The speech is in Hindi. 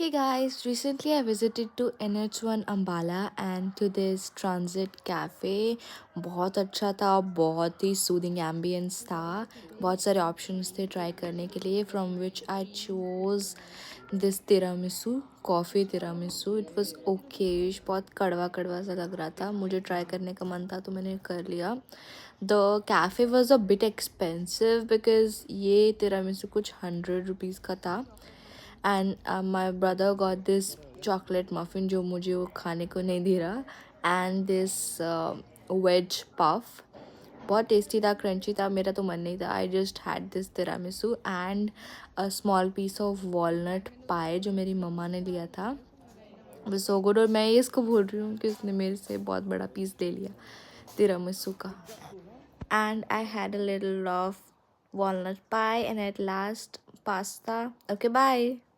Hey guys, recently I visited to NH1 Ambala and to this transit cafe. बहुत अच्छा था, बहुत ही सूदिंग ambience था, बहुत सारे options थे try करने के लिए, from which I chose this tiramisu, coffee tiramisu. It was okayish, बहुत कड़वा कड़वा सा लग रहा था, मुझे try करने का मन था तो मैंने कर लिया. The cafe was a bit expensive because ये tiramisu कुछ 100 rupees का था. And my brother got this chocolate muffin जो मुझे वो खाने को नहीं दे रहा एंड दिस वेज पफ बहुत टेस्टी था, क्रंची था. मेरा तो मन नहीं था. I just had this tiramisu and a small piece of walnut pie जो मेरी मम्मा ने लिया था. बस सो गुड. और मैं ये इसको बोल रही हूँ कि उसने मेरे से बहुत बड़ा पीस ले लिया तिरामिसू का. And I had a little of walnut pie and at last pasta. Okay, bye.